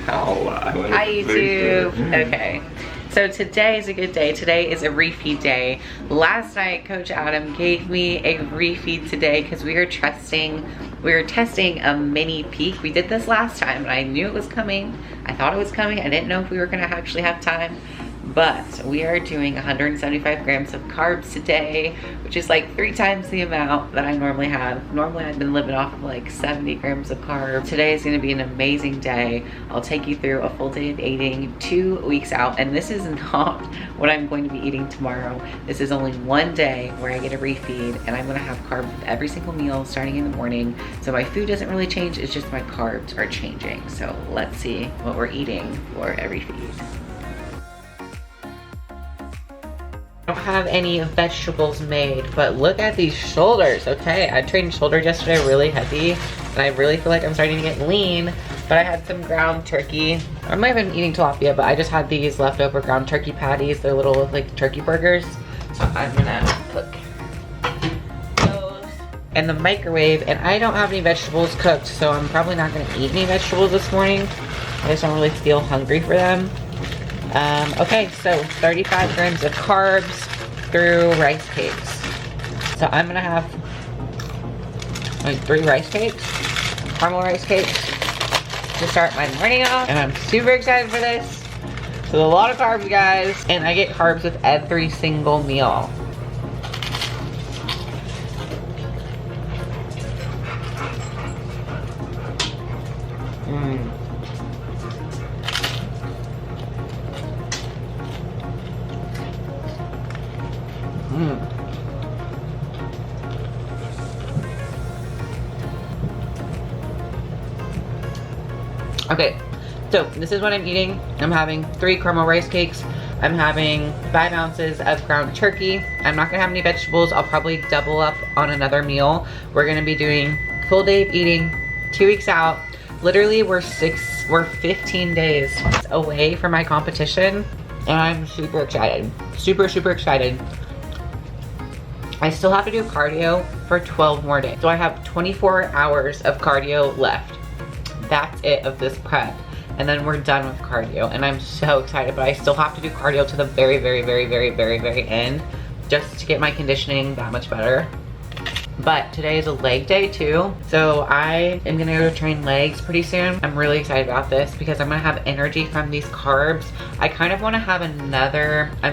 How? Hi YouTube. Okay. So today is a good day. Today is a refeed day. Last night, Coach Adam gave me a refeed today because we were testing a mini peak. We did this last time and I knew it was coming. I thought it was coming. I didn't know if we were gonna actually have time. But we are doing 175 grams of carbs today, which is like 3 times the amount that I normally have. Normally I've been living off of like 70 grams of carbs. Today is gonna be an amazing day. I'll take you through a full day of eating 2 weeks out. And this is not what I'm going to be eating tomorrow. This is only one day where I get a refeed and I'm gonna have carbs with every single meal starting in the morning. So my food doesn't really change, it's just my carbs are changing. So let's see what we're eating for a refeed. I don't have any vegetables made, but look at these shoulders. Okay, I trained shoulders yesterday really heavy and I really feel like I'm starting to get lean, but I had some ground turkey. I might have been eating tilapia, but I just had these leftover ground turkey patties. They're little like turkey burgers. So I'm gonna cook those in the microwave, and I don't have any vegetables cooked, so I'm probably not gonna eat any vegetables this morning. I just don't really feel hungry for them. Okay, so 35 grams of carbs through rice cakes. So I'm gonna have like 3 rice cakes, caramel rice cakes, to start my morning off. And I'm super excited for this. So a lot of carbs, guys, and I get carbs with every single meal. Okay, so this is what I'm eating. I'm having 3 caramel rice cakes. I'm having 5 ounces of ground turkey. I'm not gonna have any vegetables. I'll probably double up on another meal. We're gonna be doing full day of eating, 2 weeks out. Literally, we're 15 days away from my competition, and I'm super excited. Super, super excited. I still have to do cardio for 12 more days. So I have 24 hours of cardio left. That's it of this prep. And then we're done with cardio. And I'm so excited, but I still have to do cardio to the very, very, very, very, very, very end just to get my conditioning that much better. But today is a leg day too. So I am gonna go train legs pretty soon. I'm really excited about this because I'm gonna have energy from these carbs. I kind of wanna have another, I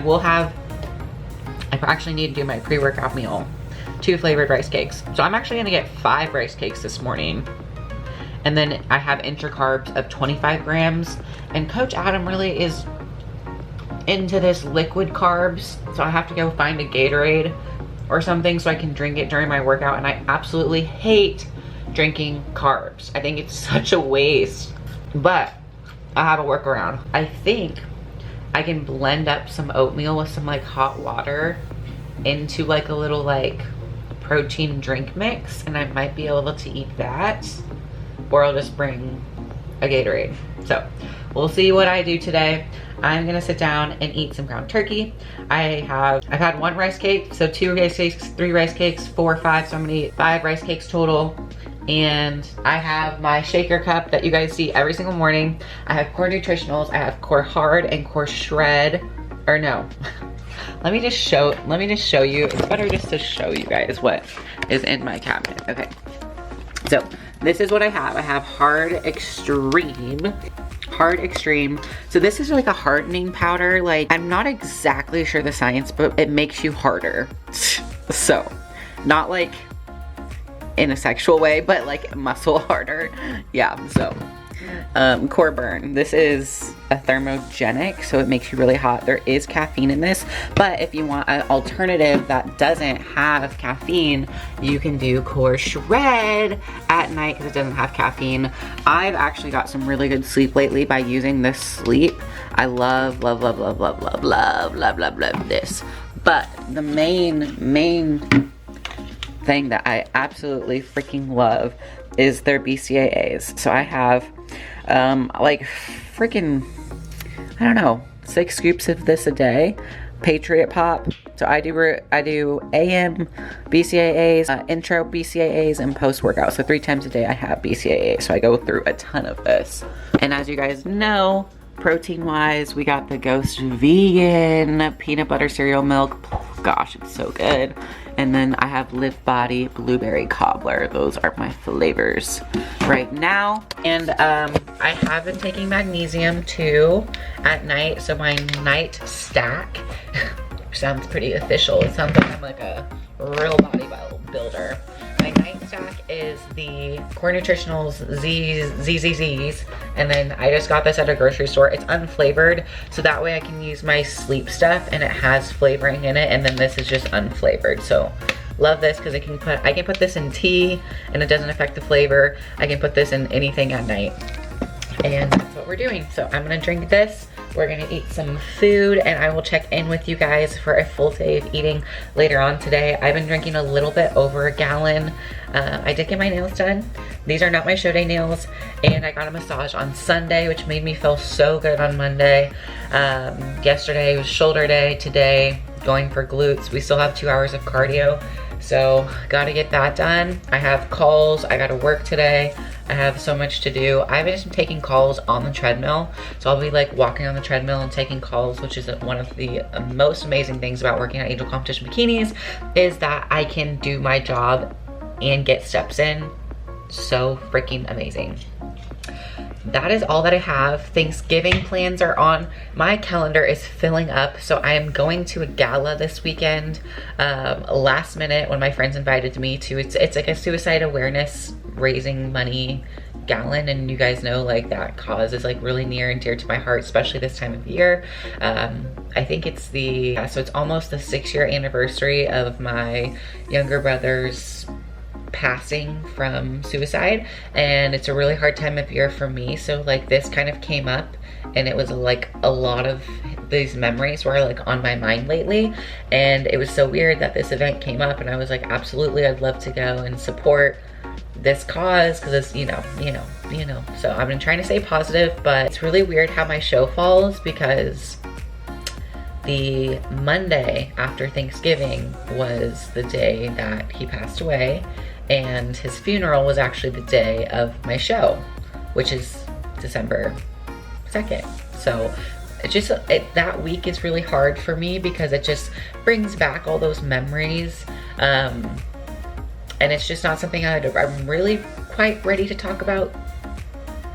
actually need to do my pre-workout meal. 2 flavored rice cakes. So I'm actually gonna get 5 rice cakes this morning. And then I have intra-carbs of 25 grams. And Coach Adam really is into this liquid carbs. So I have to go find a Gatorade or something so I can drink it during my workout. And I absolutely hate drinking carbs. I think it's such a waste. But I have a workaround. I think I can blend up some oatmeal with some like hot water into like a little like protein drink mix, and I might be able to eat that, or I'll just bring a Gatorade. So we'll see what I do today. I'm gonna sit down and eat some ground turkey. I've had 1 rice cake, so 2 rice cakes, 3 rice cakes, 4, 5, so I'm gonna eat 5 rice cakes total. And I have my shaker cup that you guys see every single morning. I have Core Nutritionals, I have Core Hard and Core Shred, or no. Let me just show you. It's better just to show you guys what is in my cabinet. Okay, so this is what I have. I have Hard Extreme. So this is like a hardening powder. Like, I'm not exactly sure the science, but it makes you harder. So, not like in a sexual way, but like muscle harder. Yeah, so Core Burn. This is a thermogenic, so it makes you really hot. There is caffeine in this, but if you want an alternative that doesn't have caffeine, you can do Core Shred at night because it doesn't have caffeine. I've actually got some really good sleep lately by using this sleep. I love this. But the main thing that I absolutely freaking love is their BCAAs. So I have like freaking, I don't know, 6 scoops of this a day. Patriot Pop. So I do AM BCAAs, intro BCAAs, and post workout. So 3 times a day I have BCAAs. So I go through a ton of this. And as you guys know, protein wise, we got the Ghost Vegan peanut butter cereal milk. Gosh, it's so good. And then I have Live Body blueberry cobbler. Those are my flavors right now. And I have been taking magnesium too at night. So my night stack sounds pretty official. It sounds like I'm like a real bodybuilder. My night stack is the Core Nutritionals ZZZs, and then I just got this at a grocery store. It's unflavored, so that way I can use my sleep stuff and it has flavoring in it, and then this is just unflavored. So love this because I can put this in tea and it doesn't affect the flavor. I can put this in anything at night, and that's what we're doing. So I'm gonna drink this. We're gonna eat some food, and I will check in with you guys for a full day of eating later on today. I've been drinking a little bit over a gallon. I did get my nails done. These are not my show day nails, and I got a massage on Sunday, which made me feel so good on Monday. Yesterday was shoulder day. Today, going for glutes. We still have 2 hours of cardio, so gotta get that done. I have calls, I gotta work today. I have so much to do. I've been taking calls on the treadmill. So I'll be like walking on the treadmill and taking calls, which is one of the most amazing things about working at Angel Competition Bikinis, is that I can do my job and get steps in. So freaking amazing. That is all that I have. Thanksgiving plans are on. My calendar is filling up. So I am going to a gala this weekend, last minute when my friends invited me to. It's like a suicide awareness raising money gala, and you guys know like that cause is like really near and dear to my heart, especially this time of year. I think it's so it's almost the 6-year anniversary of my younger brother's passing from suicide, and it's a really hard time of year for me. So like this kind of came up, and it was like a lot of these memories were like on my mind lately, and it was so weird that this event came up, and I was like, absolutely, I'd love to go and support this cause because it's you know. So I've been trying to stay positive, but it's really weird how my show falls because the Monday after Thanksgiving was the day that he passed away, and his funeral was actually the day of my show, which is December 2nd. So that week is really hard for me because it just brings back all those memories. And it's just not something I'm really quite ready to talk about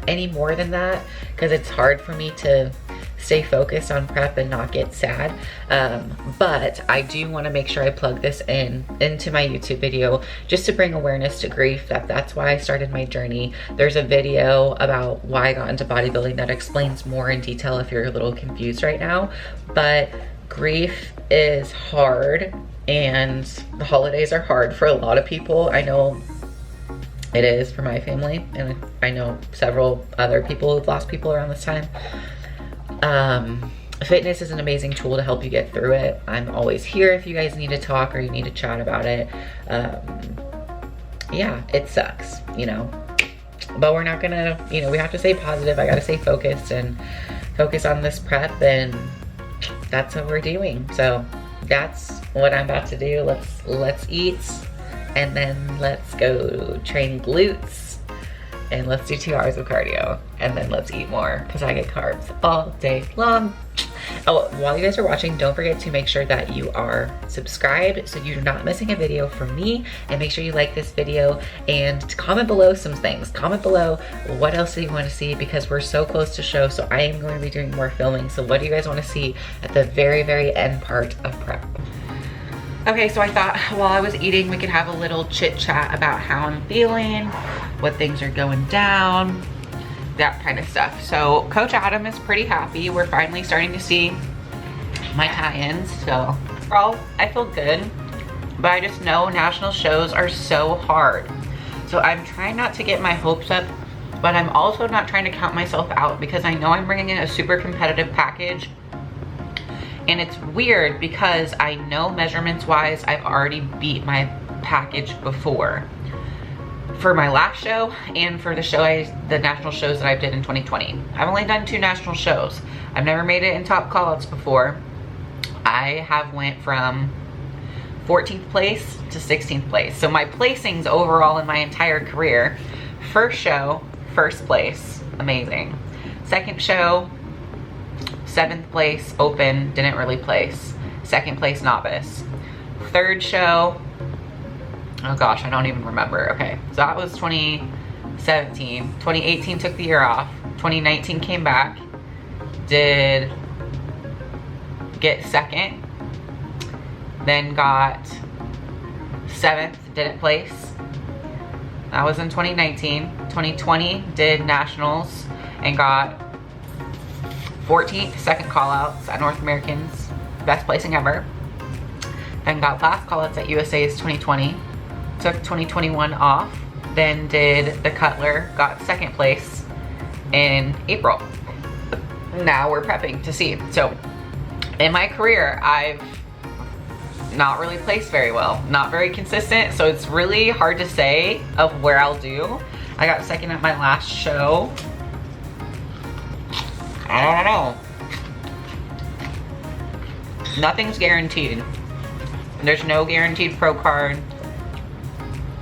any more than that, because it's hard for me to stay focused on prep and not get sad. But I do want to make sure I plug this into my YouTube video just to bring awareness to grief. That's why I started my journey. There's a video about why I got into bodybuilding that explains more in detail if you're a little confused right now. But grief is hard, and the holidays are hard for a lot of people. I know it is for my family, and I know several other people who've lost people around this time. Fitness is an amazing tool to help you get through it. I'm always here if you guys need to talk or you need to chat about it. Yeah, it sucks, but we're not gonna, we have to stay positive. I gotta stay focused and focus on this prep, and that's what we're doing. So that's what I'm about to do. Let's eat, and then let's go train glutes, and let's do 2 hours of cardio, and then let's eat more because I get carbs all day long. Oh, while you guys are watching, don't forget to make sure that you are subscribed so you're not missing a video from me, and make sure you like this video and comment below some things. Comment below what else do you want to see, because we're so close to show, so I am going to be doing more filming. So what do you guys want to see at the very, very end part of prep? Okay, so I thought while I was eating, we could have a little chit chat about how I'm feeling, what things are going down, that kind of stuff. So Coach Adam is pretty happy. We're finally starting to see my tie-ins, so overall I feel good, but I just know national shows are so hard. So I'm trying not to get my hopes up, but I'm also not trying to count myself out, because I know I'm bringing in a super competitive package. And it's weird because I know measurements wise, I've already beat my package before. For my last show and for the national shows that I did in 2020. I've only done 2 national shows. I've never made it in top call-outs before. I have went from 14th place to 16th place. So my placings overall in my entire career: first show, first place, amazing. Second show, 7th place, open, didn't really place. Second place, novice. Third show, oh gosh, I don't even remember. Okay, so that was 2017. 2018 took the year off. 2019 came back, did get second, then got 7th, didn't place. That was in 2019. 2020 did nationals and got 14th, second call outs at North Americans, best placing ever. Then got last call outs at USA's 2020, took 2021 off, then did the Cutler, got second place in April. Now we're prepping to see. So in my career, I've not really placed very well, not very consistent, so it's really hard to say of where I'll do. I got second at my last show. I don't know. Nothing's guaranteed. There's no guaranteed pro card.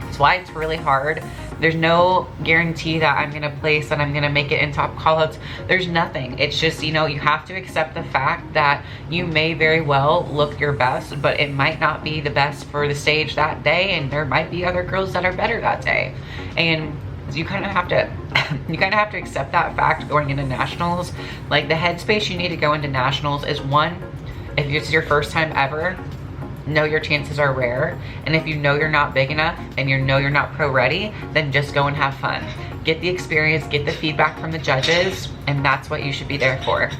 That's why it's really hard. There's no guarantee that I'm gonna place and I'm gonna make it in top callouts. There's nothing. It's just, you know, you have to accept the fact that you may very well look your best, but it might not be the best for the stage that day, and there might be other girls that are better that day. And you kind of have to accept that fact going into nationals. Like, the headspace you need to go into nationals is, one, if it's your first time ever, know your chances are rare, and if you know you're not big enough and you know you're not pro ready, then just go and have fun. Get the experience, get the feedback from the judges, and that's what you should be there for.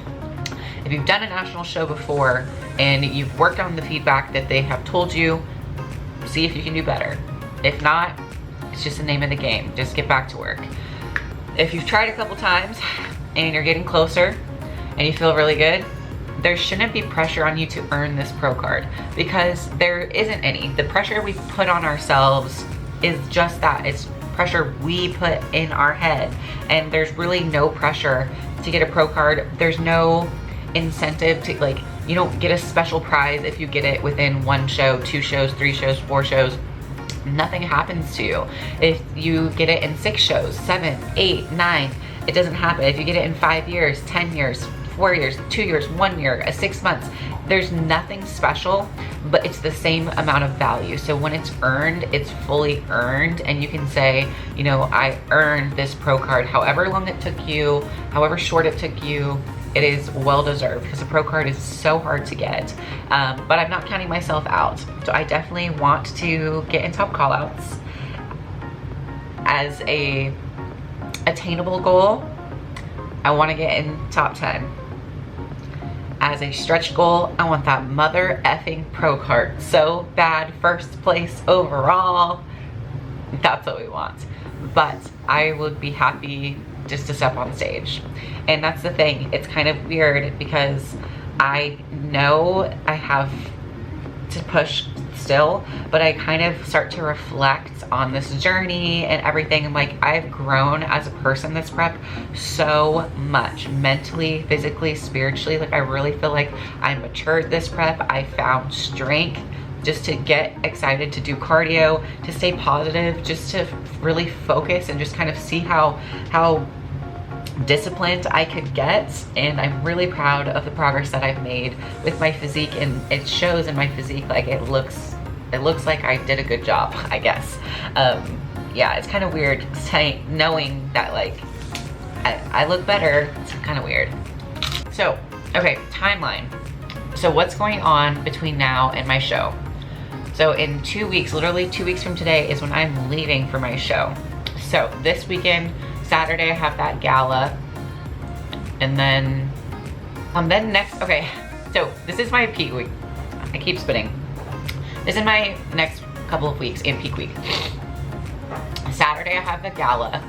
If you've done a national show before and you've worked on the feedback that they have told you, see if you can do better. If not, it's just the name of the game. Just get back to work. If you've tried a couple times and you're getting closer and you feel really good, there shouldn't be pressure on you to earn this pro card, because there isn't any. The pressure we put on ourselves is just that. It's pressure we put in our head, and there's really no pressure to get a pro card. There's no incentive to, like, you don't get a special prize if you get it within 1 show, 2 shows, 3 shows, 4 shows. Nothing happens to you. If you get it in 6 shows, 7, 8, 9, it doesn't happen. If you get it in 5 years, 10 years, 4 years, 2 years, 1 year, 6 months, there's nothing special, but it's the same amount of value. So when it's earned, it's fully earned, and you can say, you know, I earned this pro card. However long it took you, however short it took you, it is well deserved, because a pro card is so hard to get. But I'm not counting myself out. So I definitely want to get in top callouts as a attainable goal. I want to get in top 10. As a stretch goal, I want that mother effing pro card so bad. First place overall. That's what we want. But I would be happy just to step on stage. And that's the thing. It's kind of weird, because I know I have to push still, but I kind of start to reflect on this journey and everything. I'm like, I've grown as a person this prep so much, mentally, physically, spiritually. Like, I really feel like I matured this prep. I found strength just to get excited to do cardio, to stay positive, just to really focus and just kind of see how disciplined I could get. And I'm really proud of the progress that I've made with my physique, and it shows in my physique. Like, it looks like I did a good job, I guess. Yeah, it's kind of weird knowing that, like, I look better. It's kind of weird. So, okay, timeline. So what's going on between now and my show? So in 2 weeks, literally 2 weeks from today, is when I'm leaving for my show. So this weekend, Saturday, I have that gala. And then next, okay, so this is my peak week. I keep spinning. This is my next couple of weeks in peak week. Saturday, I have the gala.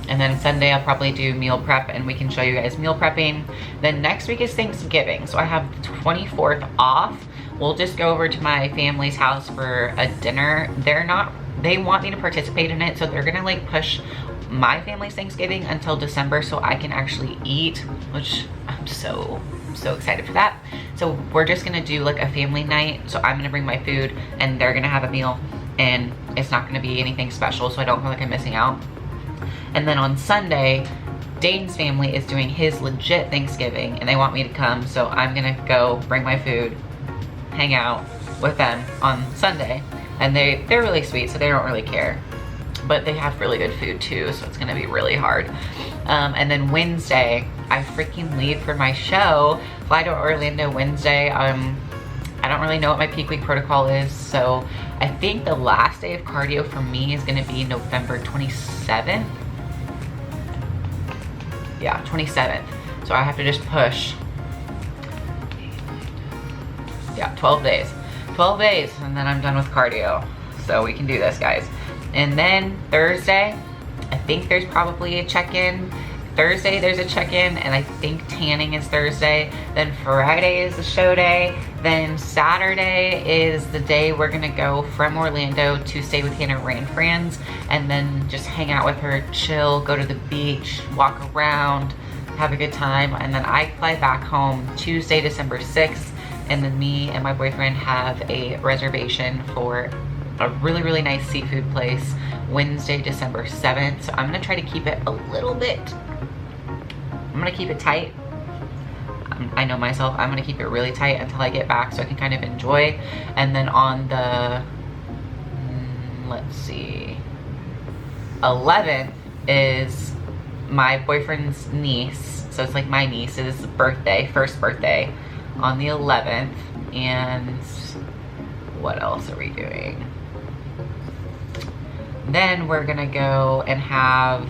And then Sunday, I'll probably do meal prep, and we can show you guys meal prepping. Then next week is Thanksgiving. So I have the 24th off. We'll just go over to my family's house for a dinner. They want me to participate in it, so they're gonna, like, push my family's Thanksgiving until December so I can actually eat, which I'm so excited for that. So we're just gonna do like a family night. So I'm gonna bring my food and they're gonna have a meal, and it's not gonna be anything special, so I don't feel like I'm missing out. And then on Sunday, Dane's family is doing his legit Thanksgiving and they want me to come, so I'm gonna go bring my food, hang out with them on Sunday. And they're really sweet, so they don't really care. But they have really good food too, so it's gonna be really hard. And then Wednesday, I freaking leave for my show, fly to Orlando Wednesday. I don't really know what my peak week protocol is, so I think the last day of cardio for me is gonna be November 27th. Yeah, 27th. So I have to just push, yeah, 12 days. 12 days, and then I'm done with cardio. So we can do this, guys. And then Thursday, I think there's probably a check-in. Thursday there's a check-in, and I think tanning is Thursday. Then Friday is the show day. Then Saturday is the day we're gonna go from Orlando to stay with Hannah Rand friends, and then just hang out with her, chill, go to the beach, walk around, have a good time. And then I fly back home Tuesday, December 6th, and then me and my boyfriend have a reservation for a really nice seafood place Wednesday, December 7th. So I'm gonna try to keep it a little bit, I'm gonna keep it tight. I know myself, I'm gonna keep it really tight until I get back so I can kind of enjoy. And then on the, let's see, 11th is my boyfriend's niece. So it's like my niece's birthday, first birthday on the 11th. And what else are we doing? Then we're gonna go and have,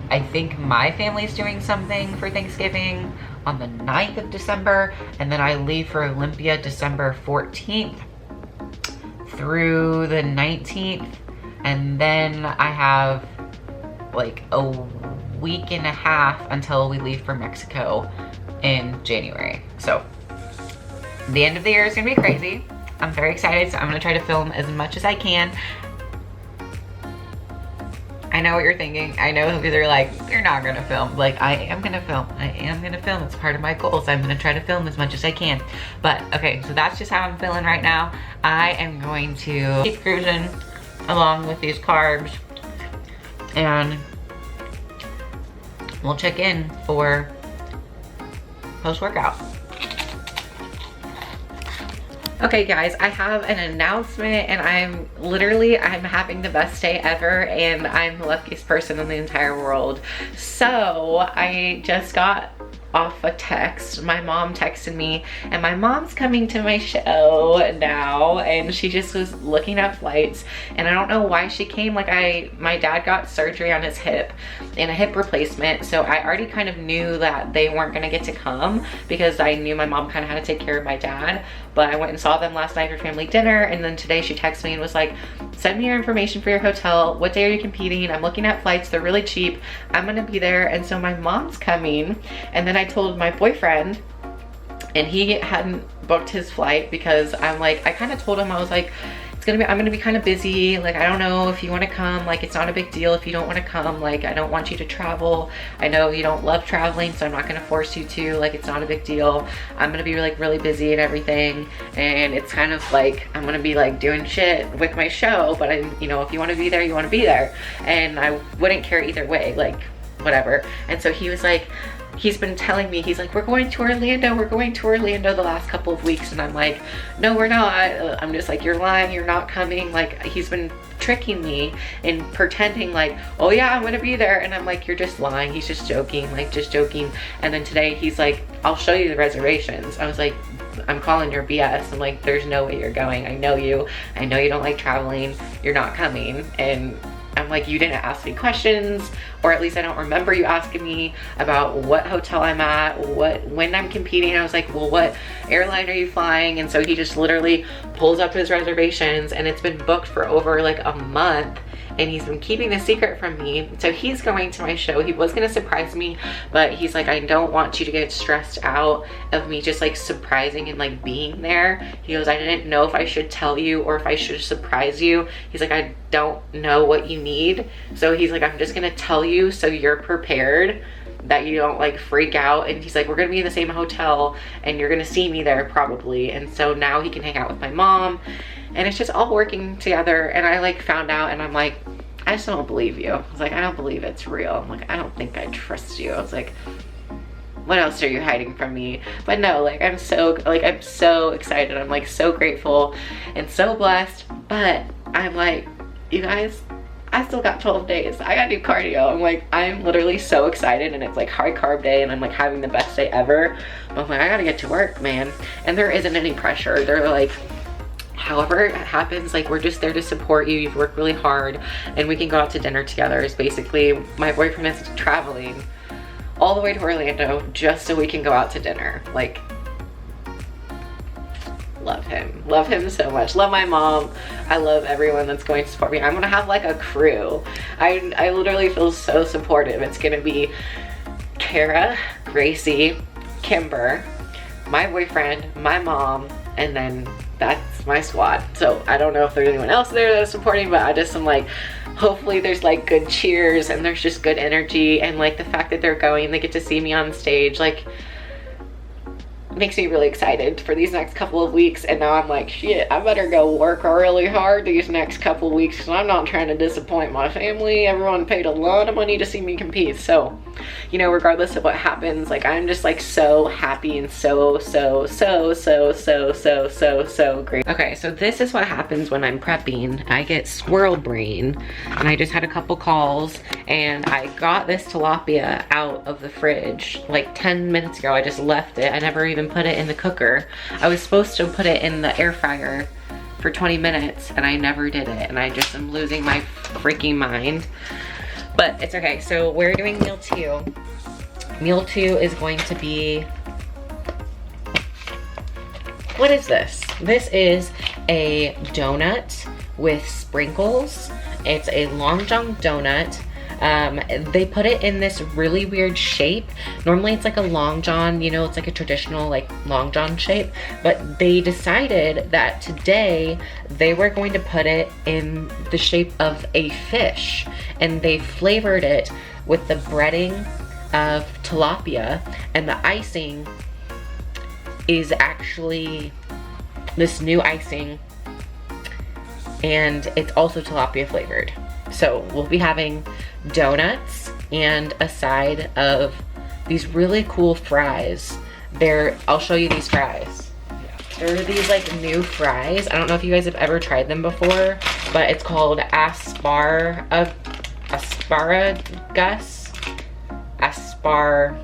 I think my family's doing something for Thanksgiving on the 9th of December, and then I leave for Olympia December 14th through the 19th, and then I have like a week and a half until we leave for Mexico in January. So the end of the year is gonna be crazy. I'm very excited, so I'm gonna try to film as much as I can. I know what you're thinking. I know they're like, you're not gonna film. Like, I am gonna film. I am gonna film. It's part of my goals. I'm gonna try to film as much as I can. But okay, so that's just how I'm feeling right now. I am going to keep cruising along with these carbs, and we'll check in for post-workout. Okay guys, I have an announcement, and I'm having the best day ever, and I'm the luckiest person in the entire world. So I just got off a text. My mom texted me, and my mom's coming to my show now, and she just was looking at flights, and I don't know why she came. Like, my dad got surgery on his hip and a hip replacement, so I already kind of knew that they weren't gonna get to come because I knew my mom kind of had to take care of my dad. But I went and saw them last night for family dinner, and then today she texted me and was like, send me your information for your hotel. What day are you competing? I'm looking at flights. They're really cheap. I'm gonna be there. And so my mom's coming. And then I told my boyfriend, and he hadn't booked his flight because I'm like, I kind of told him, I was like, I'm gonna be kind of busy. Like, I don't know if you want to come. Like, it's not a big deal if you don't want to come. Like, I don't want you to travel. I know you don't love traveling, so I'm not gonna force you to. Like, it's not a big deal. I'm gonna be like really busy and everything, and it's kind of like I'm gonna be like doing shit with my show, but you know, if you want to be there, you want to be there, and I wouldn't care either way, like whatever. And so he was like, he's been telling me, he's like, we're going to Orlando the last couple of weeks. And I'm like, no, we're not. I'm just like, you're lying, you're not coming. Like, he's been tricking me and pretending like, oh yeah, I'm gonna be there. And I'm like, you're just lying. He's just joking, like just joking. And then today he's like, I'll show you the reservations. I was like, I'm calling your BS. I'm like, there's no way you're going. I know you don't like traveling. You're not coming. And I'm like, you didn't ask me questions, or at least I don't remember you asking me about what hotel I'm at, when I'm competing. I was like, well, what airline are you flying? And so he just literally pulls up his reservations, and it's been booked for over like a month. and he's been keeping the secret from me. So he's going to my show. He was gonna surprise me, but he's like, I don't want you to get stressed out of me just like surprising and like being there. He goes, I didn't know if I should tell you or if I should surprise you. He's like, I don't know what you need. So he's like, I'm just gonna tell you so you're prepared, that you don't like freak out. And he's like, we're gonna be in the same hotel and you're gonna see me there probably. And so now he can hang out with my mom, and it's just all working together. And I like found out, and I'm like, I just don't believe you. I was like, I don't believe it's real. I'm like, I don't think I trust you. I was like, what else are you hiding from me? But no, like I'm so excited. I'm like so grateful and so blessed. But I'm like, you guys, I still got 12 days. I gotta do cardio. I'm like, I'm literally so excited, and it's like high carb day, and I'm like having the best day ever. But I'm like, I gotta get to work, man. And there isn't any pressure. They're like, however it happens, like we're just there to support you. You've worked really hard, and we can go out to dinner together. It's basically, my boyfriend is traveling all the way to Orlando just so we can go out to dinner. Like, love him so much. Love my mom. I love everyone that's going to support me. I'm gonna have like a crew. I literally feel so supportive. It's gonna be Kara, Gracie, Kimber, my boyfriend, my mom, and then that's my squad. So I don't know if there's anyone else there that's supporting, but I just am like, hopefully there's like good cheers and there's just good energy, and like the fact that they're going, they get to see me on stage, like makes me really excited for these next couple of weeks. And now I'm like, shit, I better go work really hard these next couple of weeks, because I'm not trying to disappoint my family. Everyone paid a lot of money to see me compete. So, you know, regardless of what happens, like I'm just like so happy and so great. Okay, so this is what happens when I'm prepping. I get squirrel brain, and I just had a couple calls, and I got this tilapia out of the fridge like 10 minutes ago. I just left it. I never even put it in the cooker. I was supposed to put it in the air fryer for 20 minutes, and I never did it, and I just am losing my freaking mind. But it's okay. So we're doing meal 2. Meal 2 is going to be, what is this? This is a donut with sprinkles. It's a Long John donut. They put it in this really weird shape. Normally it's like a Long John, you know, it's like a traditional like Long John shape, but they decided that today they were going to put it in the shape of a fish, and they flavored it with the breading of tilapia, and the icing is actually this new icing, and it's also tilapia flavored. So we'll be having donuts and a side of these really cool fries. I'll show you these fries. There are these like new fries. I don't know if you guys have ever tried them before, but it's called asparagus. Asparagus.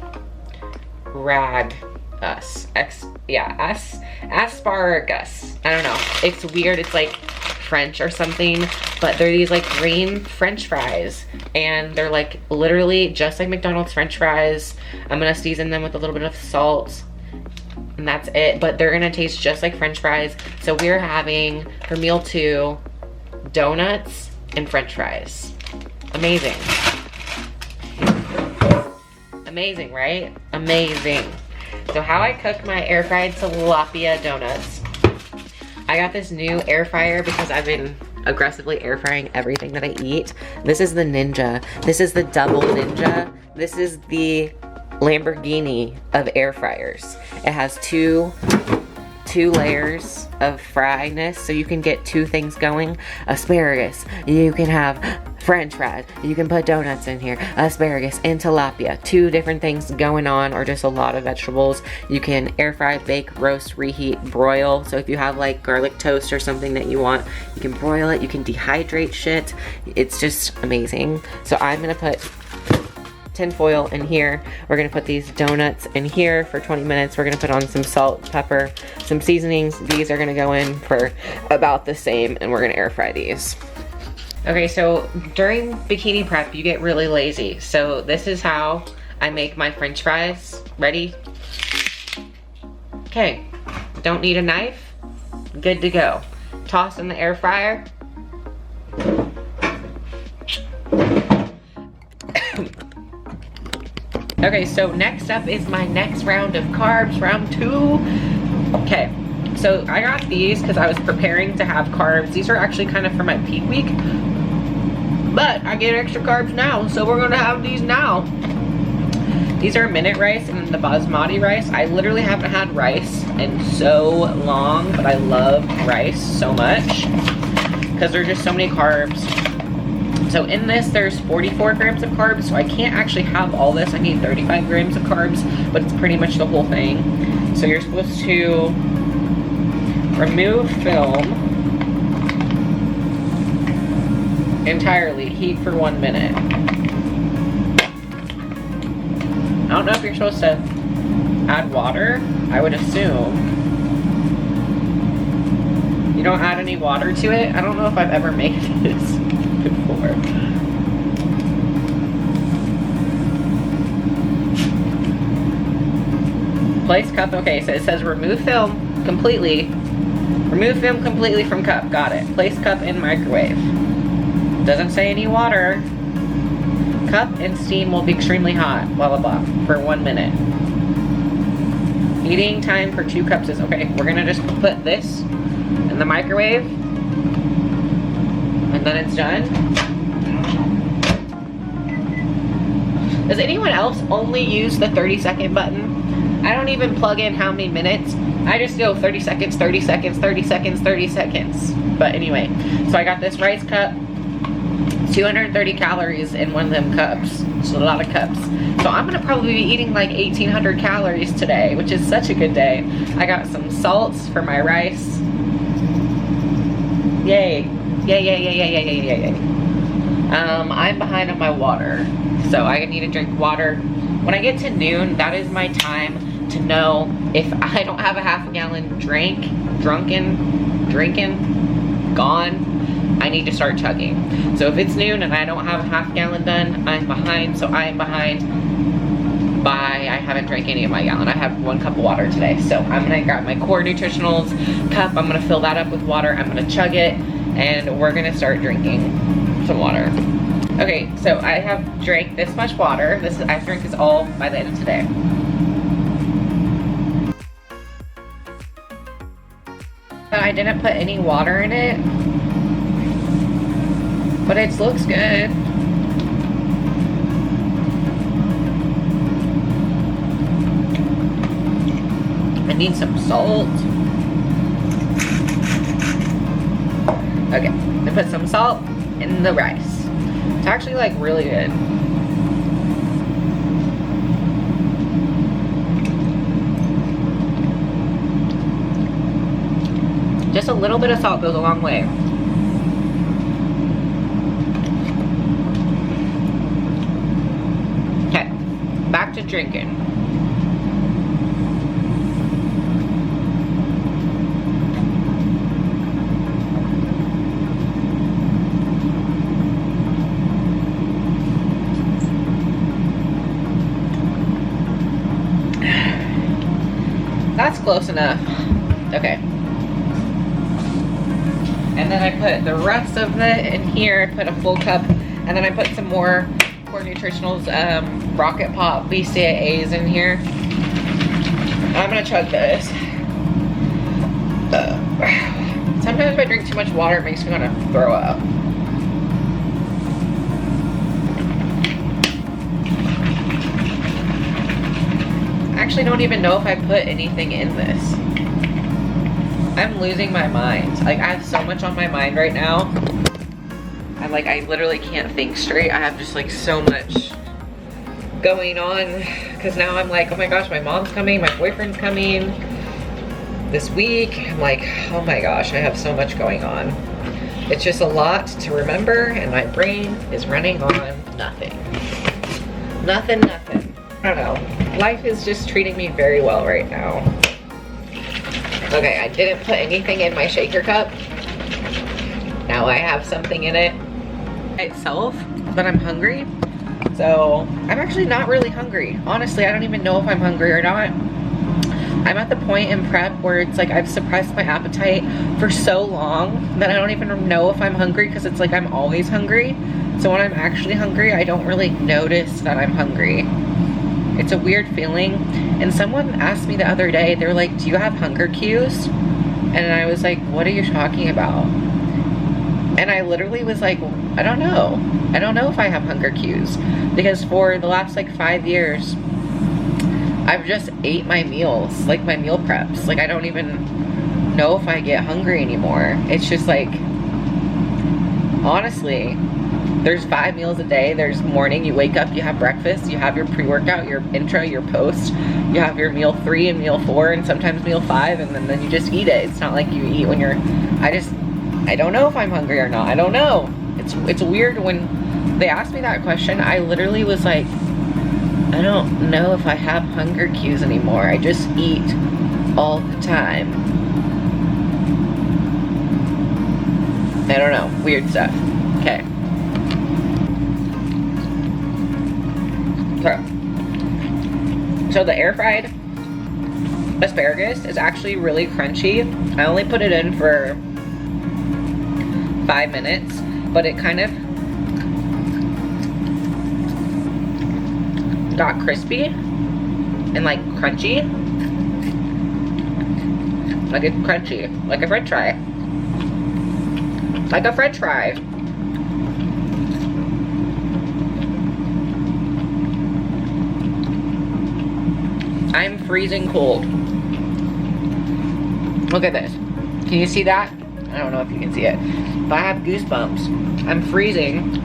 I don't know. It's weird. It's like French or something, but they're these like green French fries, and they're like literally just like McDonald's French fries. I'm gonna season them with a little bit of salt, and that's it, but they're gonna taste just like French fries. So we're having, for meal 2, donuts and French fries. Amazing. Amazing, right? Amazing. So how I cook my air fried tilapia donuts. I got this new air fryer because I've been aggressively air frying everything that I eat. This is the Ninja. This is the double Ninja. This is the Lamborghini of air fryers. It has two layers of fryness, so you can get 2 things going. Asparagus, you can have French fries, you can put donuts in here, asparagus and tilapia, 2 different things going on, or just a lot of vegetables. You can air fry, bake, roast, reheat, broil. So if you have like garlic toast or something that you want, you can broil it, you can dehydrate shit. It's just amazing. So I'm gonna put tin foil in here. We're gonna put these donuts in here for 20 minutes. We're gonna put on some salt, pepper, some seasonings. These are gonna go in for about the same, and we're gonna air fry these. Okay, so during bikini prep, you get really lazy. So this is how I make my French fries. Ready? Okay, don't need a knife. Good to go. Toss in the air fryer. Okay, so next up is my next round of carbs, round 2. Okay, so I got these because I was preparing to have carbs. These are actually kind of for my peak week, but I get extra carbs now, so we're gonna have these now. These are minute rice and the basmati rice. I literally haven't had rice in so long, but I love rice so much because there's just so many carbs. So in this, there's 44 grams of carbs, so I can't actually have all this. I need 35 grams of carbs, but it's pretty much the whole thing. So you're supposed to remove film entirely, heat for 1 minute. I don't know if you're supposed to add water. I would assume. You don't add any water to it? I don't know if I've ever made this before. Place cup, okay, so it says remove film completely. Remove film completely from cup, got it. Place cup in microwave. Doesn't say any water. Cup and steam will be extremely hot, blah blah blah, for 1 minute. Heating time for 2 cups is, okay, we're gonna just put this in the microwave and then it's done. Does anyone else only use the 30-second button? I don't even plug in how many minutes. I just go 30 seconds, 30 seconds, 30 seconds, 30 seconds. But anyway, so I got this rice cup, 230 calories in one of them cups. It's a lot of cups. So I'm gonna probably be eating like 1,800 calories today, which is such a good day. I got some salts for my rice. Yay. Yay, yay, yay, yay, yay, yay, yay, yay. I'm behind on my water, so I need to drink water. When I get to noon, that is my time to know if I don't have a half a gallon drinking, gone, I need to start chugging. So if it's noon and I don't have a half gallon done, I'm behind, so I am behind by, I haven't drank any of my gallon. I have 1 cup of water today. So I'm gonna grab my core nutritionals cup, I'm gonna fill that up with water, I'm gonna chug it, and we're gonna start drinking some water. Okay, so I have drank this much water. I've drank this all by the end of today. But I didn't put any water in it, but it looks good. I need some salt. Okay, I put some salt in the rice. It's actually like really good. Just a little bit of salt goes a long way. Okay, back to drinking. That's close enough. Okay. And then I put the rest of it in here. I put a full cup, and then I put some more Core Nutritionals Rocket Pop BCAAs in here. I'm gonna chug this. Sometimes if I drink too much water, it makes me want to throw up. I actually don't even know if I put anything in this. I'm losing my mind. Like, I have so much on my mind right now. I'm like, I literally can't think straight. I have just like so much going on. Cause now I'm like, oh my gosh, my mom's coming, my boyfriend's coming this week. I'm like, oh my gosh, I have so much going on. It's just a lot to remember, and my brain is running on nothing. Nothing. I don't know. Life is just treating me very well right now. Okay, I didn't put anything in my shaker cup. Now I have something in it itself, but I'm hungry. So I'm actually not really hungry. Honestly, I don't even know if I'm hungry or not. I'm at the point in prep where it's like I've suppressed my appetite for so long that I don't even know if I'm hungry, because it's like I'm always hungry. So when I'm actually hungry, I don't really notice that I'm hungry. It's a weird feeling. And someone asked me the other day, they're like, do you have hunger cues? And I was like, what are you talking about? And I literally was like, I don't know. I don't know if I have hunger cues. Because for the last like 5 years, I've just ate my meals, like my meal preps. Like I don't even know if I get hungry anymore. It's just like, honestly, there's 5 meals a day. There's morning, you wake up, you have breakfast, you have your pre-workout, your intro, your post, you have your meal 3 and meal 4 and sometimes meal 5, and then you just eat it. It's not like you eat when you're, I don't know if I'm hungry or not. I don't know. It's weird. When they asked me that question, I literally was like, I don't know if I have hunger cues anymore. I just eat all the time. I don't know. Weird stuff. Okay. So the air fried asparagus is actually really crunchy. I only put it in for 5 minutes, but it kind of got crispy and like crunchy. Like it's crunchy, like a french fry. Like a french fry. I'm freezing cold. Look at this. Can you see that? I don't know if you can see it, but I have goosebumps. I'm freezing.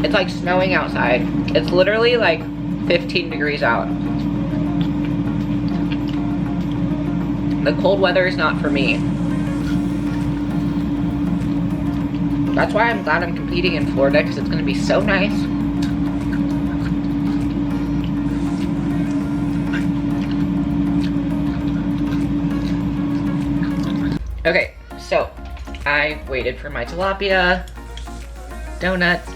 It's like snowing outside. It's literally like 15 degrees out. The cold weather is not for me. That's why I'm glad I'm competing in Florida, because it's going to be so nice. Okay, so I waited for my tilapia donuts.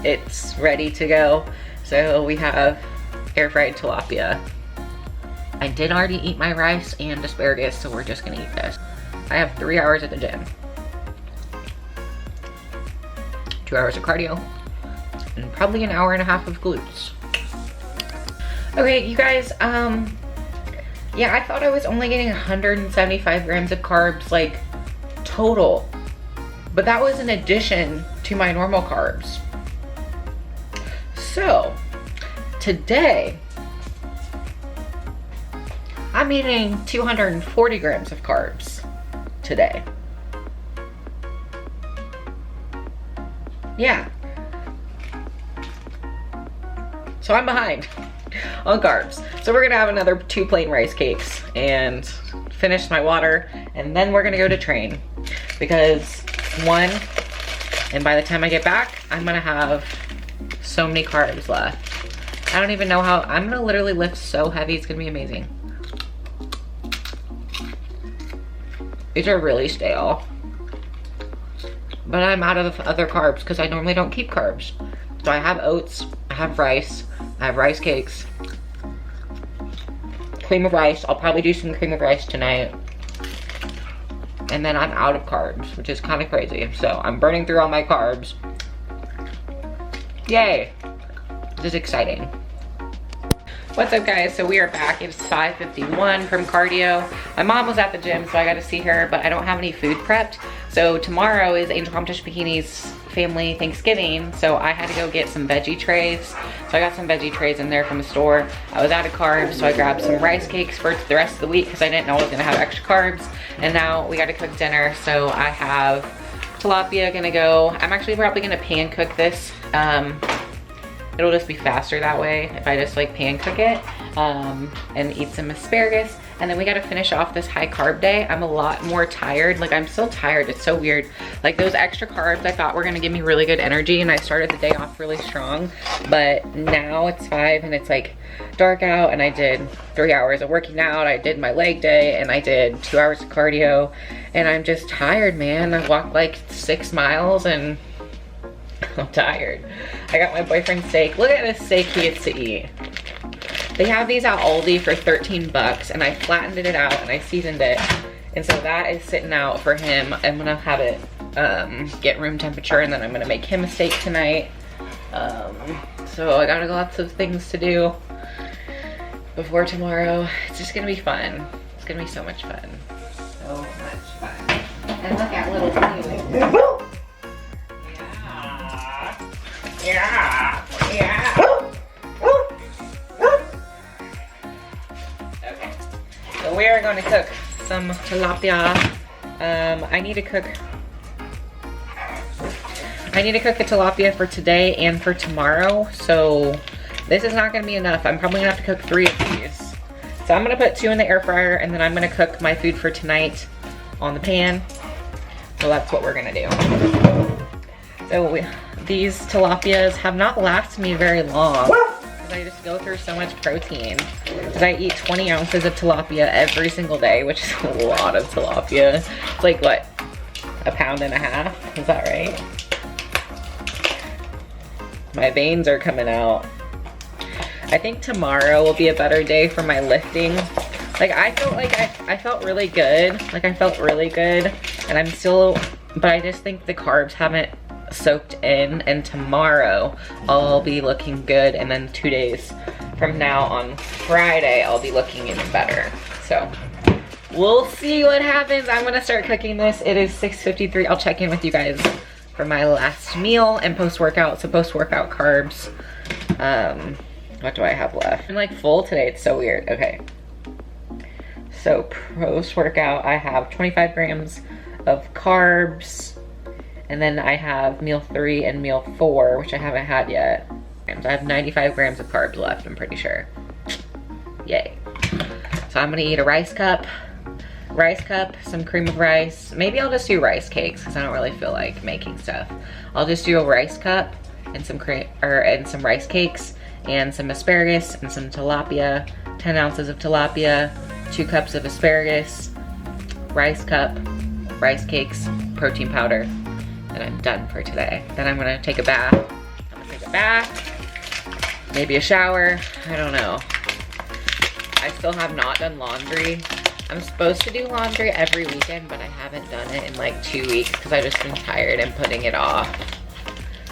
It's ready to go. So we have air fried tilapia. I did already eat my rice and asparagus, so we're just gonna eat this. I have 3 hours at the gym. 2 hours of cardio, and probably an hour and a half of glutes. Okay, you guys, yeah, I thought I was only getting 175 grams of carbs, like, total. But that was in addition to my normal carbs. So, today, I'm eating 240 grams of carbs today. Yeah. So I'm behind on carbs. So we're gonna have another 2 plain rice cakes and finish my water, and then we're gonna go to train. Because and by the time I get back, I'm gonna have so many carbs left. I don't even know how. I'm gonna literally lift so heavy, it's gonna be amazing. These are really stale. But I'm out of other carbs because I normally don't keep carbs. So I have oats, I have rice, I have rice cakes, cream of rice. I'll probably do some cream of rice tonight. And then I'm out of carbs, which is kind of crazy. So I'm burning through all my carbs. Yay. This is exciting. What's up, guys? So we are back. It's 5:51 from cardio. My mom was at the gym, so I got to see her, but I don't have any food prepped. So tomorrow is Angel Competition Bikini's family Thanksgiving, so I had to go get some veggie trays. So I got some veggie trays in there from the store. I was out of carbs, so I grabbed some rice cakes for the rest of the week because I didn't know I was gonna have extra carbs. And now we got to cook dinner, so I have tilapia gonna go. I'm actually probably gonna pan cook this. It'll just be faster that way if I just like pan cook it and eat some asparagus. And then we gotta finish off this high carb day. I'm a lot more tired. Like, I'm still tired, it's so weird. Like, those extra carbs I thought were gonna give me really good energy, and I started the day off really strong. But now it's 5 and it's like dark out, and I did 3 hours of working out. I did my leg day, and I did 2 hours of cardio, and I'm just tired, man. I walked like 6 miles and I'm tired. I got my boyfriend's steak. Look at this steak he gets to eat. They have these at Aldi for 13 bucks, and I flattened it out and I seasoned it. And so that is sitting out for him. I'm gonna have it get room temperature, and then I'm gonna make him a steak tonight. So I got lots of things to do. before tomorrow. It's just gonna be fun. It's gonna be so much fun. So much fun. And look at little Blue. Yeah. Okay. So we are going to cook some tilapia. I need to cook a tilapia for today and for tomorrow. So this is not gonna be enough. I'm probably gonna have to cook 3 of these. So I'm gonna put 2 in the air fryer, and then I'm gonna cook my food for tonight on the pan. So that's what we're gonna do. So these tilapias have not lasted me very long because I just go through so much protein. Because I eat 20 ounces of tilapia every single day, which is a lot of tilapia. It's like what, 1.5 pounds? Is that right? My veins are coming out. I think tomorrow will be a better day for my lifting. Like I felt really good. Like I felt really good, and I'm still, but I just think the carbs haven't soaked in, and tomorrow I'll be looking good, and then 2 days from now on Friday I'll be looking even better. So we'll see what happens. I'm gonna start cooking this. It is 6:53. I'll check in with you guys for my last meal and post-workout. So post-workout carbs. What do I have left? I'm like full today. It's so weird. Okay. So post-workout, I have 25 grams of carbs, and then I have meal 3 and meal 4, which I haven't had yet. I have 95 grams of carbs left, I'm pretty sure. Yay. So I'm gonna eat a rice cup, some cream of rice. Maybe I'll just do rice cakes because I don't really feel like making stuff. I'll just do a rice cup and some some rice cakes and some asparagus and some tilapia, 10 ounces of tilapia, 2 cups of asparagus, rice cup, rice cakes, protein powder, and I'm done for today. Then I'm gonna take a bath. Maybe a shower, I don't know. I still have not done laundry. I'm supposed to do laundry every weekend, but I haven't done it in like 2 weeks because I've just been tired and putting it off.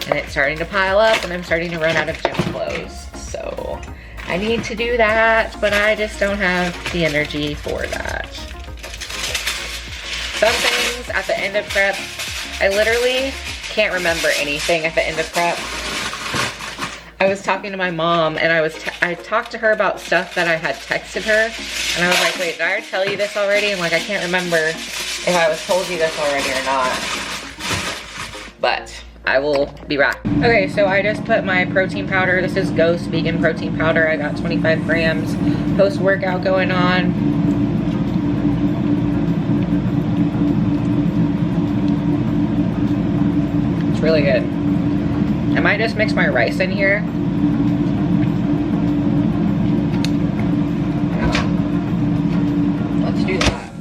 And it's starting to pile up, and I'm starting to run out of gym clothes. So I need to do that, but I just don't have the energy for that. Some things at the end of prep, I literally can't remember anything at the end of prep. I was talking to my mom, and I talked to her about stuff that I had texted her, and I was like, wait, did I tell you this already? And like, I can't remember if I was told you this already or not. But I will be back. Okay, so I just put my protein powder. This is Ghost Vegan Protein Powder. I got 25 grams post-workout going on. It's really good. I might just mix my rice in here. Let's do that.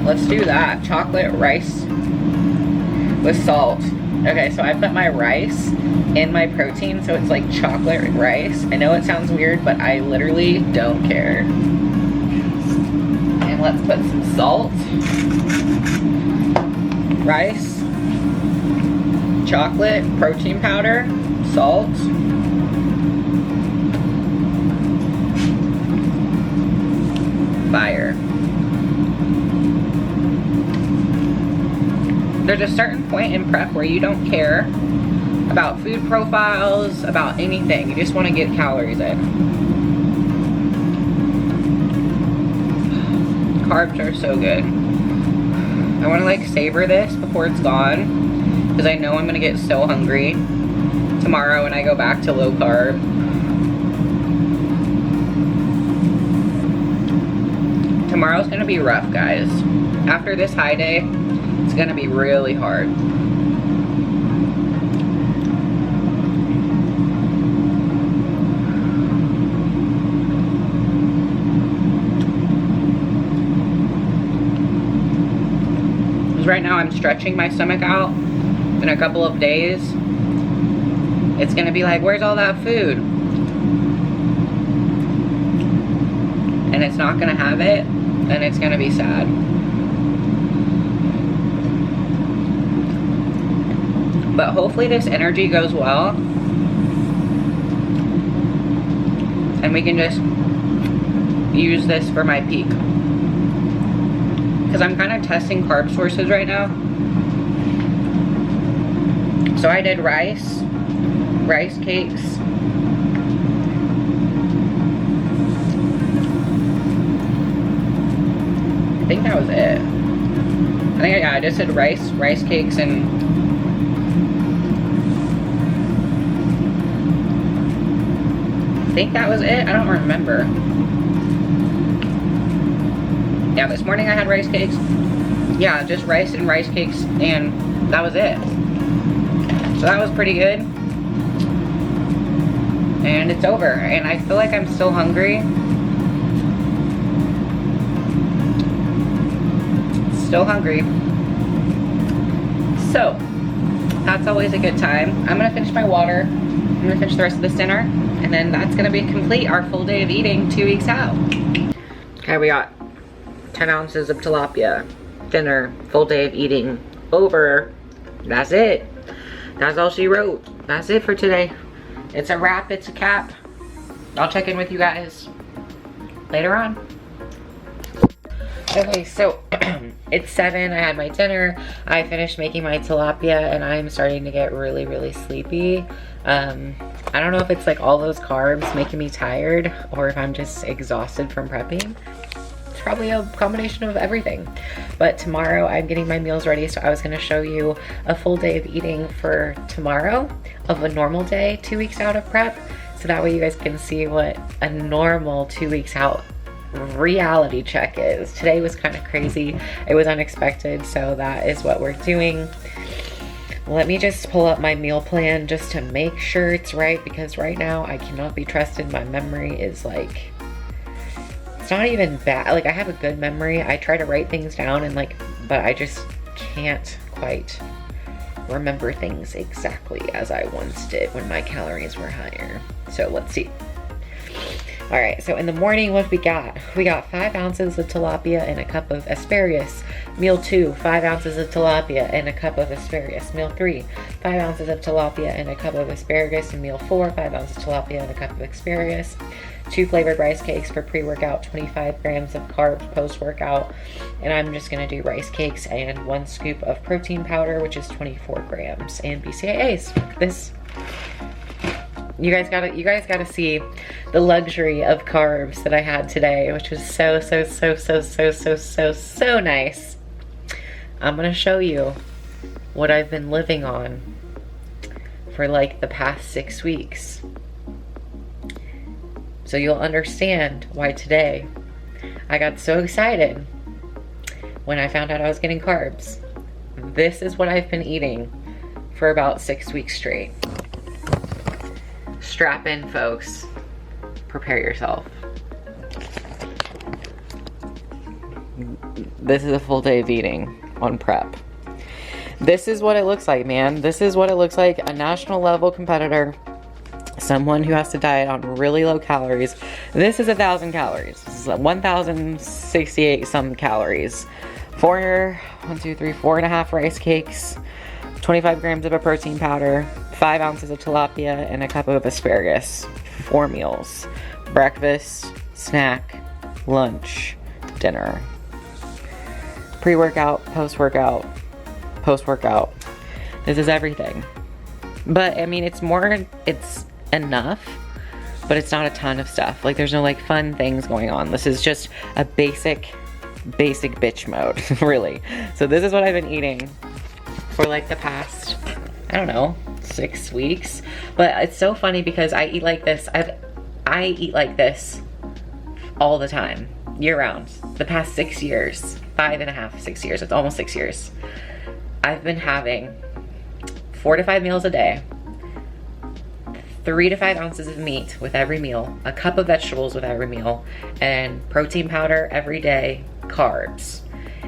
Let's do that. Chocolate rice with salt. Okay, so I put my rice in my protein, so it's like chocolate rice. I know it sounds weird, but I literally don't care. And let's put some salt. Rice. Chocolate, protein powder, salt. Fire. There's a certain point in prep where you don't care about food profiles, about anything. You just want to get calories in. Carbs are so good. I want to like savor this before it's gone, because I know I'm gonna get so hungry tomorrow when I go back to low carb. Tomorrow's gonna be rough, guys. After this high day, it's gonna be really hard. Because right now I'm stretching my stomach out. In a couple of days, it's gonna be like, where's all that food? And it's not gonna have it, and it's gonna be sad. But hopefully this energy goes well. and we can just use this for my peak. Because I'm kind of testing carb sources right now. So I did rice cakes. I think that was it. I think, yeah, I just did rice cakes, and I think that was it. I don't remember. Yeah, this morning I had rice cakes. Yeah, just rice and rice cakes, and that was it. So that was pretty good. And it's over, and I feel like I'm still hungry. Still hungry. So that's always a good time. I'm gonna finish my water. I'm gonna finish the rest of this dinner, and then that's gonna be complete our full day of eating 2 weeks out. Okay, we got 10 ounces of tilapia. Dinner, full day of eating over. That's it. That's all she wrote. That's it for today. It's a wrap, it's a cap. I'll check in with you guys later on. Okay, so it's 7, I had my dinner, I finished making my tilapia, and I'm starting to get really, really sleepy. I don't know if it's like all those carbs making me tired, or if I'm just exhausted from prepping. It's probably a combination of everything. But tomorrow I'm getting my meals ready, so I was gonna show you a full day of eating for tomorrow of a normal day, 2 weeks out of prep. So that way you guys can see what a normal 2 weeks out reality check is. Today was kind of crazy. It was unexpected, so that is what we're doing. Let me just pull up my meal plan just to make sure it's right, because right now I cannot be trusted. My memory is like, it's not even bad. Like, I have a good memory. I try to write things down and like, but I just can't quite remember things exactly as I once did when my calories were higher. So let's see. All right, so in the morning, what we got? We got 5 ounces of tilapia and a cup of asparagus. Meal 2, 5 ounces of tilapia and a cup of asparagus. Meal 3, 5 ounces of tilapia and a cup of asparagus. And meal 4, 5 ounces of tilapia and a cup of asparagus. 2 flavored rice cakes for pre-workout, 25 grams of carbs post-workout. And I'm just gonna do rice cakes and 1 scoop of protein powder, which is 24 grams. And BCAAs. This, you guys gotta see the luxury of carbs that I had today, which was so nice. I'm gonna show you what I've been living on for like the past 6 weeks. So you'll understand why today I got so excited when I found out I was getting carbs. This is what I've been eating for about 6 weeks straight. Strap in, folks. Prepare yourself. This is a full day of eating on prep. This is what it looks like, man. This is what it looks like. A national level competitor, someone who has to diet on really low calories. This is 1,000 calories. This is 1,068 some calories. 4.5 rice cakes, 25 grams of a protein powder, 5 ounces of tilapia, and a cup of asparagus. 4 meals. Breakfast, snack, lunch, dinner. Pre-workout, post-workout, post-workout. This is everything. But, I mean, it's enough, but it's not a ton of stuff. Like, there's no, like, fun things going on. This is just a basic bitch mode, really. So this is what I've been eating for, like, the past, I don't know, 6 weeks. But it's so funny because I eat like this. I eat like this all the time, year round. The past 6 years, 5.5, 6 years, it's almost 6 years. I've been having 4 to 5 meals a day, 3 to 5 ounces of meat with every meal, a cup of vegetables with every meal, and protein powder every day, carbs.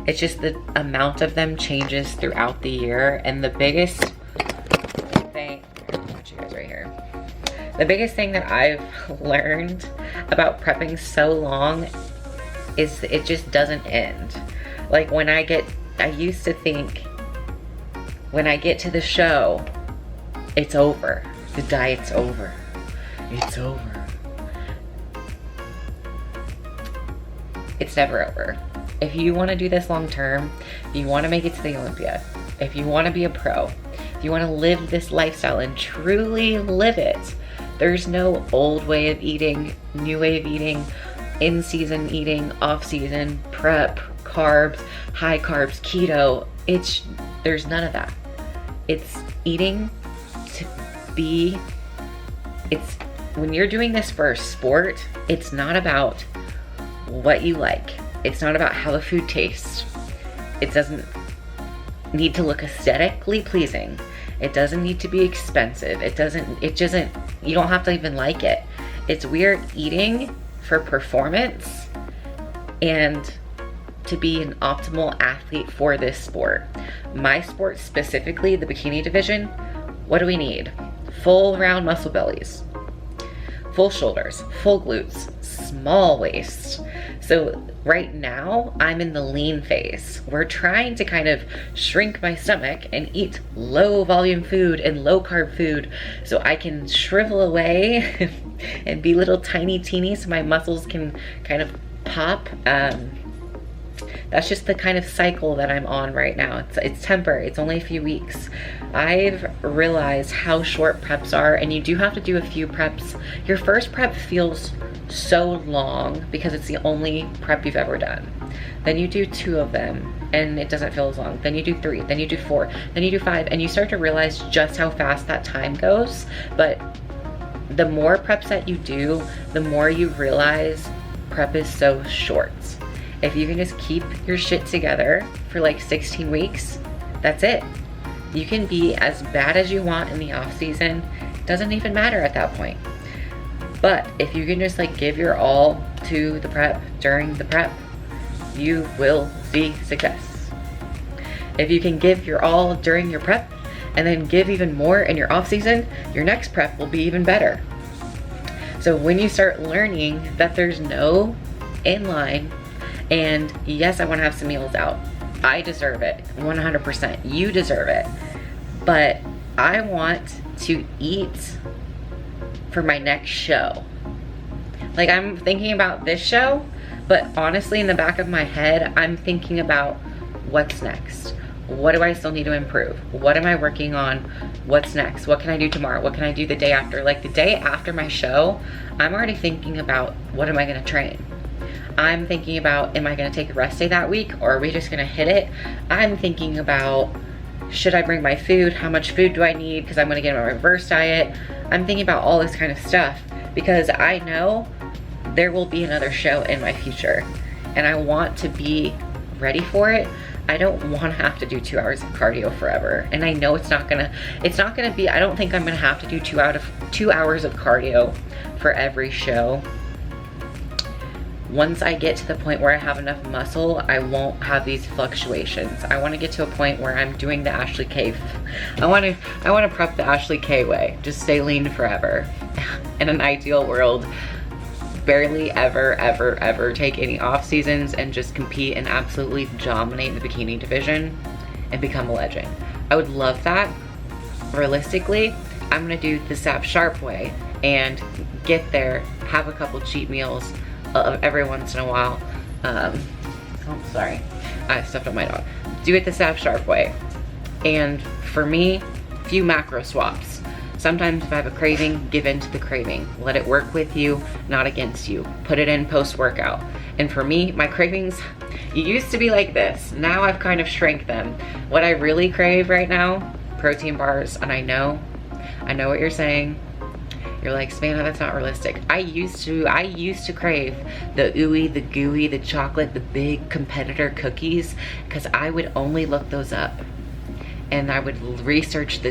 It's just the amount of them changes throughout the year, and the biggest thing, I'll put you guys right here. The biggest thing that I've learned about prepping so long is it just doesn't end. Like I used to think when I get to the show, it's over. The diet's over. It's over. it's never over. If you want to do this long term, if you want to make it to the Olympia, if you want to be a pro, if you want to live this lifestyle and truly live it, there's no old way of eating, new way of eating, in-season eating, off-season, prep, carbs, high carbs, keto. There's none of that. It's eating to be, when you're doing this for a sport, it's not about what you like. It's not about how the food tastes. It doesn't need to look aesthetically pleasing. It doesn't need to be expensive. You don't have to even like it. We're eating for performance and to be an optimal athlete for this sport. My sport specifically, the bikini division, what do we need? Full round muscle bellies, full shoulders, full glutes, small waist. So right now I'm in the lean phase. We're trying to kind of shrink my stomach and eat low volume food and low carb food so I can shrivel away and be little tiny teeny so my muscles can kind of pop. That's just the kind of cycle that I'm on right now. It's temporary, it's only a few weeks. I've realized how short preps are, and you do have to do a few preps. Your first prep feels so long because it's the only prep you've ever done. Then you do 2 of them and it doesn't feel as long. Then you do 3, then you do 4, then you do 5, and you start to realize just how fast that time goes. But the more preps that you do, the more you realize prep is so short. If you can just keep your shit together for like 16 weeks, that's it. You can be as bad as you want in the off season. Doesn't even matter at that point. But if you can just like give your all to the prep during the prep, you will see success. If you can give your all during your prep and then give even more in your off season, your next prep will be even better. So when you start learning that there's no inline, and yes, I want to have some meals out. I deserve it, 100%. You deserve it. But I want to eat for my next show. Like, I'm thinking about this show, but honestly, in the back of my head, I'm thinking about what's next. What do I still need to improve? What am I working on? What's next? What can I do tomorrow? What can I do the day after? Like the day after my show, I'm already thinking about what am I gonna train? I'm thinking about, am I gonna take a rest day that week or are we just gonna hit it? I'm thinking about, should I bring my food? How much food do I need? Because I'm gonna get on a reverse diet. I'm thinking about all this kind of stuff because I know there will be another show in my future and I want to be ready for it. I don't want to have to do 2 hours of cardio forever. And I know it's not gonna be, I don't think I'm gonna have to do 2 hours of cardio for every show. Once I get to the point where I have enough muscle, I won't have these fluctuations. I want to get to a point where I'm doing the Ashley K. I want to prep the Ashley K way. Just stay lean forever. In an ideal world, barely ever take any off seasons and just compete and absolutely dominate the bikini division and become a legend. I would love that. Realistically, I'm gonna do the Sap Sharp way and get there, have a couple cheat meals every once in a while. Oh, sorry, I stepped on my dog. Do it the Sap Sharp way. And for me, few macro swaps. Sometimes if I have a craving, give in to the craving. Let it work with you, not against you. Put it in post-workout. And for me, my cravings, it used to be like this. Now I've kind of shrank them. What I really crave right now, protein bars, and I know what you're saying. You're like, Savannah, that's not realistic. I used to crave the ooey, the gooey, the chocolate, the big competitor cookies, because I would only look those up. And I would research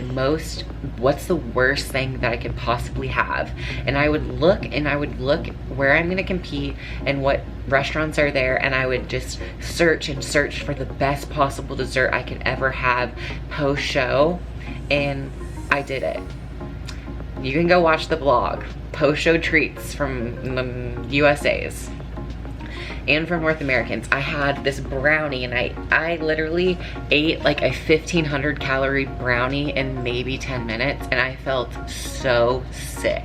what's the worst thing that I could possibly have. And I would look where I'm gonna compete and what restaurants are there, and I would just search for the best possible dessert I could ever have post-show, and I did it. You can go watch the blog, post-show treats from USA's and from North Americans. I had this brownie and I literally ate like a 1,500 calorie brownie in maybe 10 minutes and I felt so sick.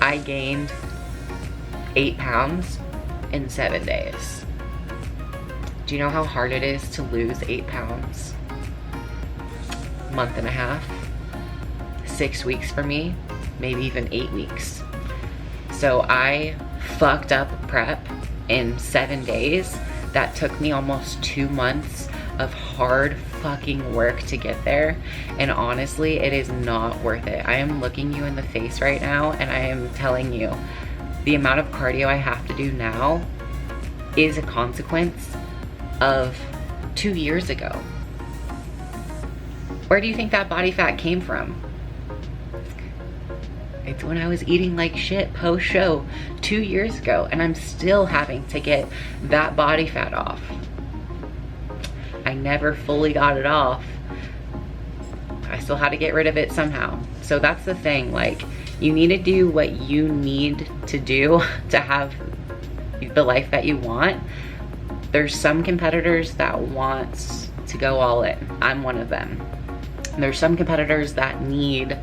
I gained 8 pounds in 7 days. Do you know how hard it is to lose 8 pounds? Month and a half, 6 weeks for me, maybe even 8 weeks. So I fucked up prep in 7 days. That took me almost 2 months of hard fucking work to get there. And honestly, it is not worth it. I am looking you in the face right now and I am telling you, the amount of cardio I have to do now is a consequence of 2 years ago. Where do you think that body fat came from? It's when I was eating like shit post-show 2 years ago, and I'm still having to get that body fat off. I never fully got it off. I still had to get rid of it somehow. So that's the thing, like, you need to do what you need to do to have the life that you want. There's some competitors that want to go all in. I'm one of them. There's some competitors that need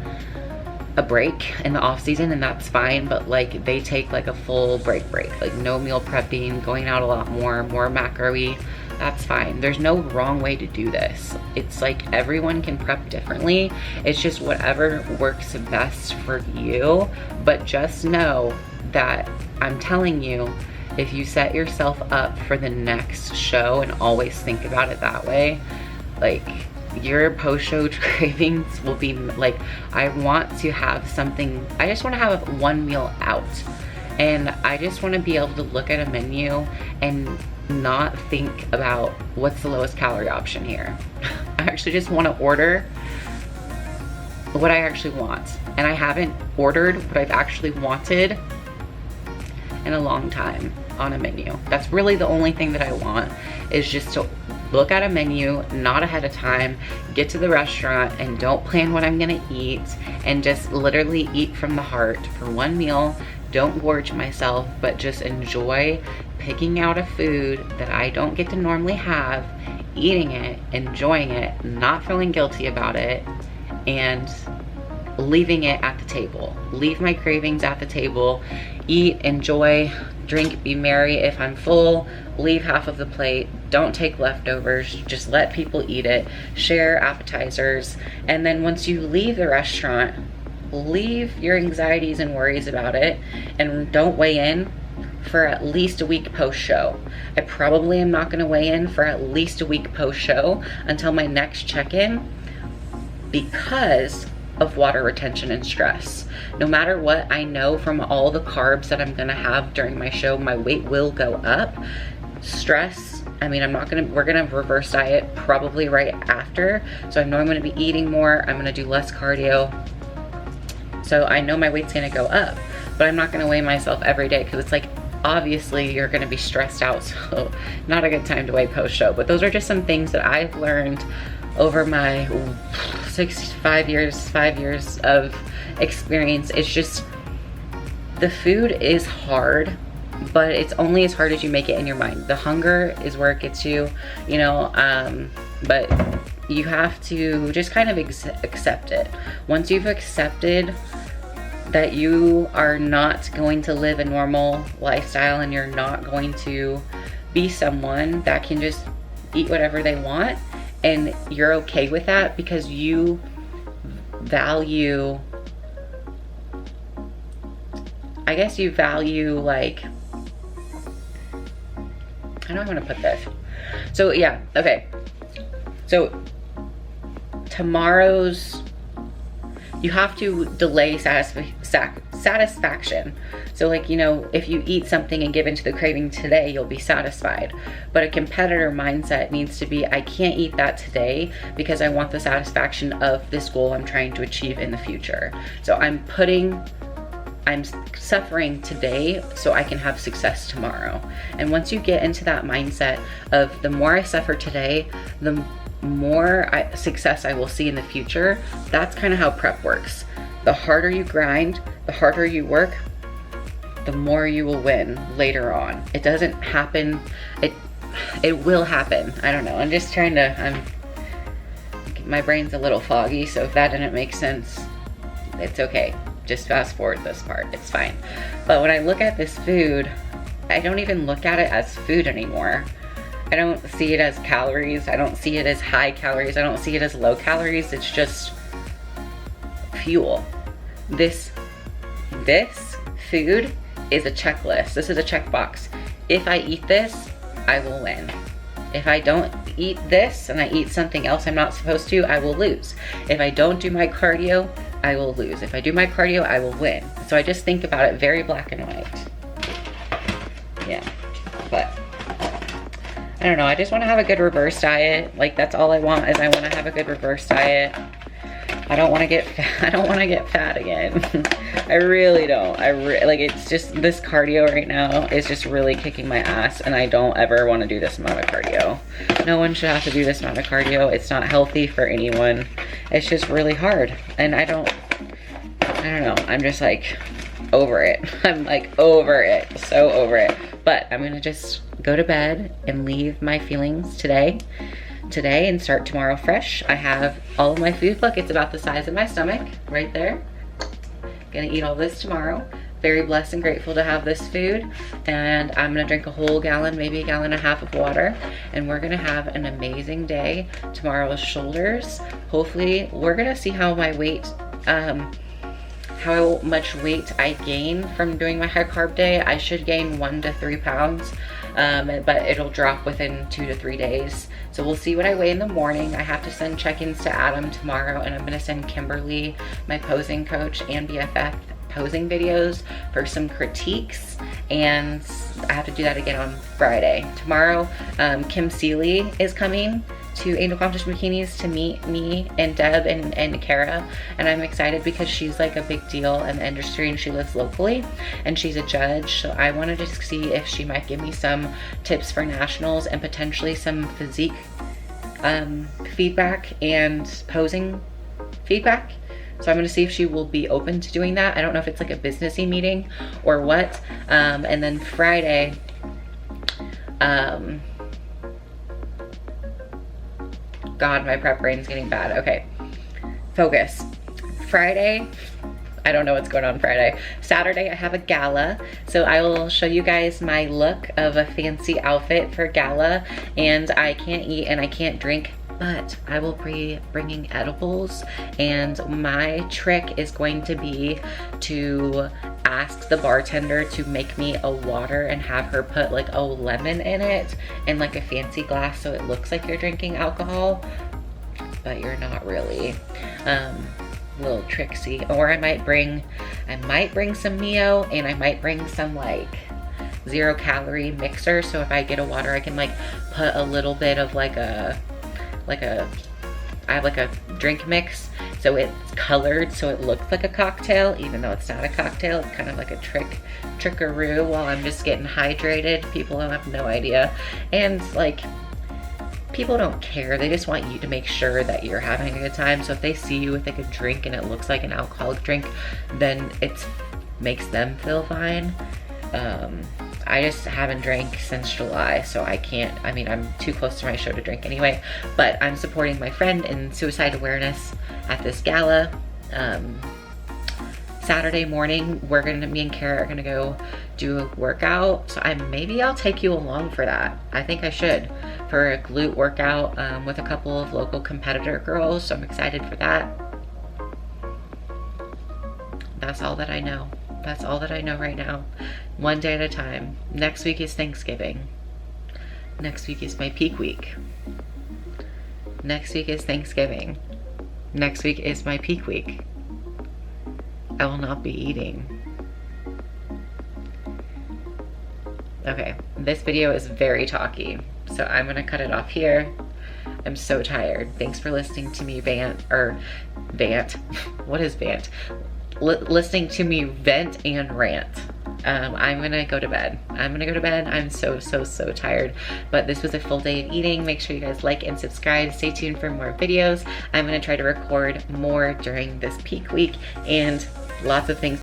a break in the off season, and that's fine, but like they take like a full break, like no meal prepping, going out a lot more macro-y. That's fine. There's no wrong way to do this. It's like everyone can prep differently. It's just whatever works best for you. But just know that I'm telling you, if you set yourself up for the next show and always think about it that way, like your post-show cravings will be like, I want to have something, I just want to have one meal out. And I just want to be able to look at a menu and not think about what's the lowest calorie option here. I actually just want to order what I actually want. And I haven't ordered what I've actually wanted in a long time on a menu. That's really the only thing that I want, is just to look at a menu, not ahead of time, get to the restaurant and don't plan what I'm gonna eat, and just literally eat from the heart for one meal. Don't gorge myself, but just enjoy picking out a food that I don't get to normally have, eating it, enjoying it, not feeling guilty about it, and leaving it at the table. Leave my cravings at the table. Eat, enjoy, drink, be merry. If I'm full, leave half of the plate. Don't take leftovers. Just let people eat it. Share appetizers. And then once you leave the restaurant, leave your anxieties and worries about it, and don't weigh in for at least a week post-show. I probably am not gonna weigh in for at least a week post-show until my next check-in, because of water retention and stress. No matter what, I know from all the carbs that I'm gonna have during my show, my weight will go up. Stress, I mean, we're gonna reverse diet probably right after. So I know I'm gonna be eating more, I'm gonna do less cardio. So I know my weight's gonna go up, but I'm not gonna weigh myself every day, because it's like, obviously you're gonna be stressed out, so not a good time to weigh post-show. But those are just some things that I've learned over my 5 years of experience. It's just, the food is hard, but it's only as hard as you make it in your mind. The hunger is where it gets you, you know, but you have to just kind of accept it. Once you've accepted that you are not going to live a normal lifestyle and you're not going to be someone that can just eat whatever they want, and you're okay with that because you value, I guess you value, like, how do I want to put this? So yeah, okay. So tomorrow's, you have to delay satisfaction. So like, you know, if you eat something and give into the craving today, you'll be satisfied. But a competitor mindset needs to be, I can't eat that today because I want the satisfaction of this goal I'm trying to achieve in the future. So I'm suffering today so I can have success tomorrow. And once you get into that mindset of, the more I suffer today, the more success I will see in the future, that's kind of how prep works. The harder you grind, the harder you work, the more you will win later on. It doesn't happen, it will happen. I don't know, I'm just trying to, my brain's a little foggy, so if that didn't make sense, it's okay. Just fast forward this part, it's fine. But when I look at this food, I don't even look at it as food anymore. I don't see it as calories. I don't see it as high calories. I don't see it as low calories. It's just fuel. This food is a checklist. This is a checkbox. If I eat this, I will win. If I don't eat this and I eat something else I'm not supposed to, I will lose. If I don't do my cardio, I will lose. If I do my cardio, I will win. So I just think about it very black and white. Yeah, but I don't know. I just want to have a good reverse diet. Like, that's all I want, is I want to have a good reverse diet. I don't want to get fat. I don't want to get fat again. I really don't. Like, it's just, this cardio right now is just really kicking my ass, and I don't ever want to do this amount of cardio. No one should have to do this amount of cardio. It's not healthy for anyone. It's just really hard, and I don't know. I'm just like over it. I'm like over it, so over it. But I'm gonna just go to bed and leave my feelings today and start tomorrow fresh. I have all of my food. Look, it's about the size of my stomach right there. Gonna eat all this tomorrow. Very blessed and grateful to have this food. And I'm gonna drink a whole gallon, maybe 1.5 gallons of water. And we're gonna have an amazing day. Tomorrow's shoulders. Hopefully, we're gonna see how my weight, how much weight I gain from doing my high carb day. I should gain 1 to 3 pounds. But it'll drop within 2 to 3 days. So we'll see what I weigh in the morning. I have to send check-ins to Adam tomorrow, and I'm gonna send Kimberly, my posing coach and BFF, posing videos for some critiques, and I have to do that again on Friday. Tomorrow, Kim Seeley is coming to Ain't No Competition Bikinis to meet me and Deb and Kara, and I'm excited because she's like a big deal in the industry and she lives locally and she's a judge. So I wanted to see if she might give me some tips for nationals and potentially some physique feedback and posing feedback. So I'm gonna see if she will be open to doing that. I don't know if it's like a businessy meeting or what. And then Friday, God, my prep brain's getting bad. Okay, focus. Friday, I don't know what's going on Friday. Saturday, I have a gala. So I will show you guys my look of a fancy outfit for gala. And I can't eat and I can't drink, but I will be bringing edibles. And my trick is going to be to ask the bartender to make me a water and have her put like a lemon in it and like a fancy glass so it looks like you're drinking alcohol, but you're not really. Little tricksy. Or I might bring some Mio, and I might bring some like 0-calorie mixer, so if I get a water I can like put a little bit of like a I have like a drink mix, so it's colored so it looks like a cocktail even though it's not a cocktail. It's kind of like a trickaroo while I'm just getting hydrated. People don't have no idea, and like people don't care. They just want you to make sure that you're having a good time. So if they see you with like a drink and it looks like an alcoholic drink, then it makes them feel fine. I just haven't drank since July, so I can't, I mean, I'm too close to my show to drink anyway, but I'm supporting my friend in suicide awareness at this gala. Saturday morning, me and Kara are gonna go do a workout, so maybe I'll take you along for that. I think I should, for a glute workout with a couple of local competitor girls, so I'm excited for that. That's all that I know. That's all that I know right now. One day at a time. Next week is Thanksgiving. Next week is my peak week. Next week is Thanksgiving. Next week is my peak week. I will not be eating. Okay, this video is very talky, so I'm gonna cut it off here. I'm so tired. Thanks for listening to me vent. What is vent? Listening to me vent and rant. I'm gonna go to bed. I'm so tired, but this was a full day of eating. Make sure you guys like and subscribe. Stay tuned for more videos. I'm gonna try to record more during this peak week and lots of things